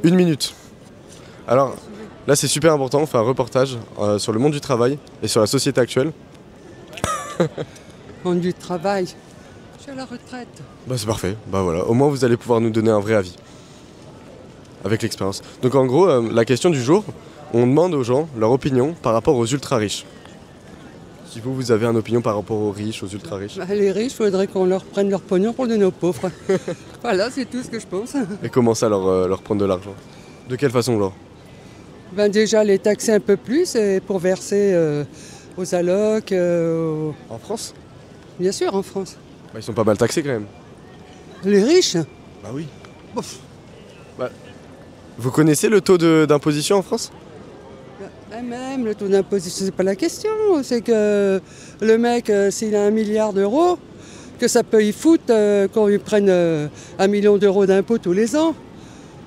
Une minute. Alors, là c'est super important, on fait un reportage sur le monde du travail et sur la société actuelle. Monde du travail. Je suis à la retraite. Bah c'est parfait, bah voilà, au moins vous allez pouvoir nous donner un vrai avis. Avec l'expérience. Donc en gros, la question du jour, on demande aux gens leur opinion par rapport aux ultra riches. Si vous avez une opinion par rapport aux riches, aux ultra riches. Bah, les riches, il faudrait qu'on leur prenne leur pognon pour le donner aux pauvres. Voilà, c'est tout ce que je pense. Et comment ça leur prendre de l'argent? De quelle façon, genre? Ben déjà, les taxer un peu plus et pour verser aux allocs. En France? Bien sûr, en France. Bah, ils sont pas mal taxés quand même. Les riches? Bah oui. Bof. Bah, vous connaissez le taux d'imposition en France? Même le taux d'imposition, c'est pas la question. C'est que le mec, s'il a 1 milliard d'euros, que ça peut y foutre qu'on lui prenne 1 million d'euros d'impôts tous les ans.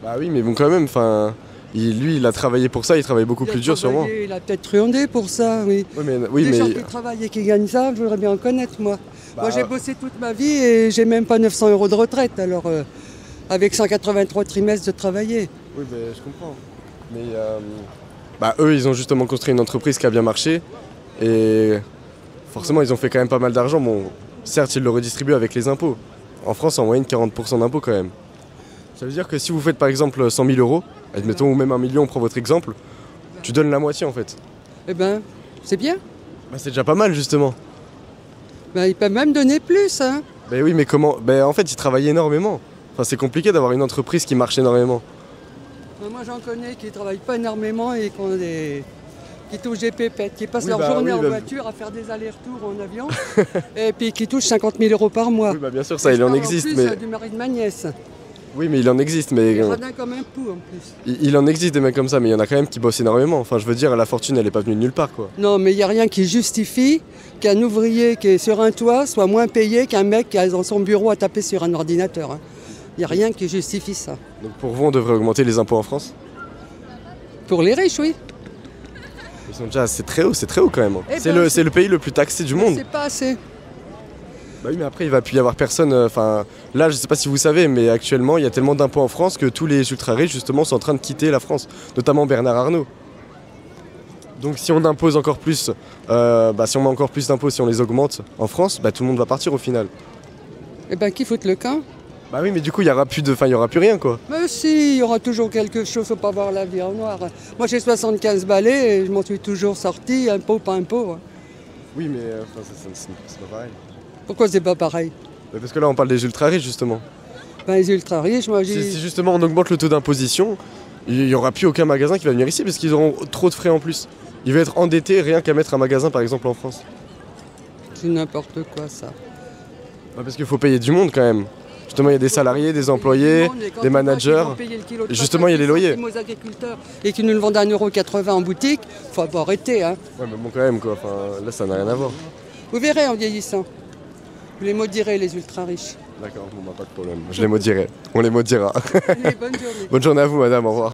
Bah oui, mais bon quand même, enfin, lui il a travaillé pour ça, il travaille beaucoup plus dur sûrement. Il a peut-être truandé pour ça, oui. Des gens qui travaillent et qui gagnent ça, je voudrais bien en connaître moi. Moi j'ai bossé toute ma vie et j'ai même pas 900 € de retraite, alors avec 183 trimestres de travailler. Oui, mais je comprends. Mais eux ils ont justement construit une entreprise qui a bien marché et forcément ils ont fait quand même pas mal d'argent. Bon, certes ils le redistribuent avec les impôts. En France en moyenne 40% d'impôts quand même. Ça veut dire que si vous faites par exemple 100 000 €, admettons ou même 1 million, on prend votre exemple, tu donnes la moitié en fait. Eh ben, c'est bien. Bah c'est déjà pas mal justement. Ben, ils peuvent même donner plus, hein. Ben oui, mais comment? Ben en fait ils travaillent énormément. Enfin c'est compliqué d'avoir une entreprise qui marche énormément. Moi j'en connais qui ne travaillent pas énormément et qui touchent des pépettes, qui passent leur journée en voiture à faire des allers-retours en avion et puis qui touchent 50 000 € par mois. Oui, bah bien sûr, ça, il en existe. En plus, du mari de ma nièce. Oui, mais il en existe. Mais il radin comme un pou en plus. Il en existe des mecs comme ça, mais il y en a quand même qui bossent énormément. Enfin, je veux dire, la fortune, elle est pas venue de nulle part, quoi. Non, mais il n'y a rien qui justifie qu'un ouvrier qui est sur un toit soit moins payé qu'un mec qui est dans son bureau à taper sur un ordinateur. Hein. Il n'y a rien qui justifie ça. Donc pour vous, on devrait augmenter les impôts en France? Pour les riches, oui. Ils sont déjà, c'est très haut quand même. C'est le pays le plus taxé du monde. C'est pas assez. Bah oui, mais après, il va plus y avoir personne. Enfin, là, je sais pas si vous savez, mais actuellement, il y a tellement d'impôts en France que tous les ultra riches, justement, sont en train de quitter la France. Notamment Bernard Arnault. Donc si on impose encore plus, si on met encore plus d'impôts, si on les augmente en France, tout le monde va partir au final. Eh ben, qui fout le camp? Bah oui, mais du coup, il y aura plus rien, quoi. Mais si, il y aura toujours quelque chose, faut pas voir la vie en noir. Moi, j'ai 75 balais et je m'en suis toujours sorti, impôt, pas impôt. Oui, mais c'est pas pareil. Pourquoi c'est pas pareil? Parce que là, on parle des ultra riches, justement. Les ultra riches, moi, j'ai... Si justement on augmente le taux d'imposition, il n'y aura plus aucun magasin qui va venir ici parce qu'ils auront trop de frais en plus. Ils vont être endettés rien qu'à mettre un magasin, par exemple, en France. C'est n'importe quoi, ça. Parce qu'il faut payer du monde, quand même. Justement, il y a des salariés, des employés, des managers. Et justement, il y a les loyers. Aux agriculteurs et qui nous le vendent à 1,80 € en boutique, faut arrêter. Hein. Ouais, mais bon, quand même, quoi. Enfin, là, ça n'a rien à voir. Vous verrez en vieillissant. Vous les maudirez, les ultra riches. D'accord, bon, pas de problème. Je les maudirai. On les maudira. Allez, bonne journée. Bonne journée à vous, madame. Au revoir.